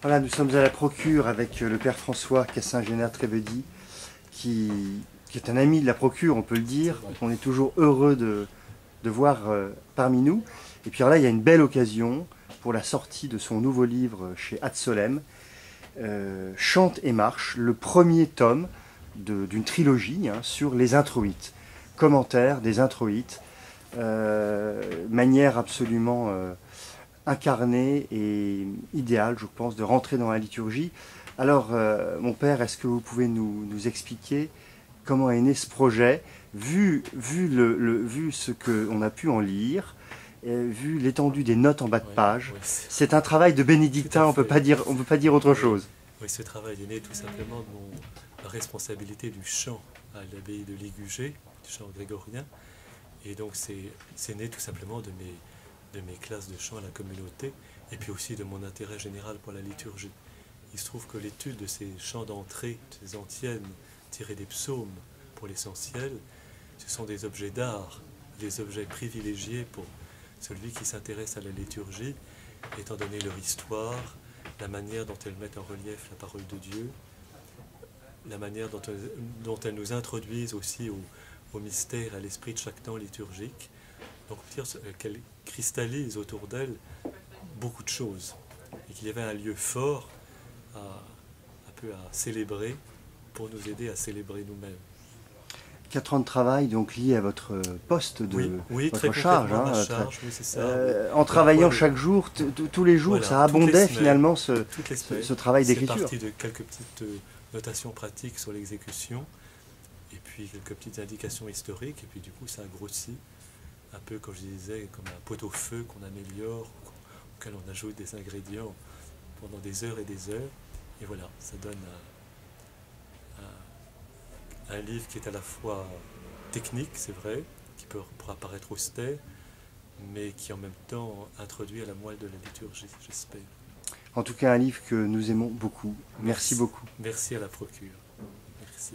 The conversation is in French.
Voilà, nous sommes à la procure avec le père François Cassin-Génère-Trébedi, qui est un ami de la procure, on peut le dire. On est toujours heureux de voir parmi nous. Et puis alors là, il y a une belle occasion pour la sortie de son nouveau livre chez Ad Solem, Chante et marche, le premier tome d'une trilogie sur les introïtes. Commentaires des introïtes, manière absolument incarné et idéal, je pense, de rentrer dans la liturgie. Alors, mon père, est-ce que vous pouvez nous expliquer comment est né ce projet, vu ce qu'on a pu en lire, et vu l'étendue des notes en bas de Oui, page? oui, C'est un travail de bénédictin, on peut pas dire autre oui, chose. oui, ce travail est né tout simplement de ma responsabilité du chant à l'abbaye de Ligugé, du chant grégorien. Et donc c'est né tout simplement de mes classes de chant à la communauté, et puis aussi de mon intérêt général pour la liturgie. Il se trouve que l'étude de ces chants d'entrée, ces antiennes tirées des psaumes pour l'essentiel, ce sont des objets d'art, des objets privilégiés pour celui qui s'intéresse à la liturgie, étant donné leur histoire, la manière dont elles mettent en relief la parole de Dieu, la manière dont elles nous introduisent aussi au mystère, à l'esprit de chaque temps liturgique. Donc on peut dire qu'elles cristallisent autour d'elles beaucoup de choses, et qu'il y avait un lieu fort un peu à célébrer pour nous aider à célébrer nous-mêmes. 4 ans de travail donc liés à votre poste de oui, votre très charge, concrètement, ma charge, oui, c'est ça. en travaillant chaque jour, tous les jours, Voilà, ça abondait finalement toutes les semaines, ce travail d'écriture. C'est parti de quelques petites notations pratiques sur l'exécution, et puis quelques petites indications historiques, et puis du coup ça a grossi, un peu comme je disais, comme un pot-au-feu qu'on améliore, auquel on ajoute des ingrédients pendant des heures et des heures, et voilà, ça donne un livre qui est à la fois technique, c'est vrai, qui pourra paraître austère, mais qui en même temps introduit à la moelle de la liturgie, j'espère. En tout cas, un livre que nous aimons beaucoup. Merci beaucoup. Merci à la procure. Merci.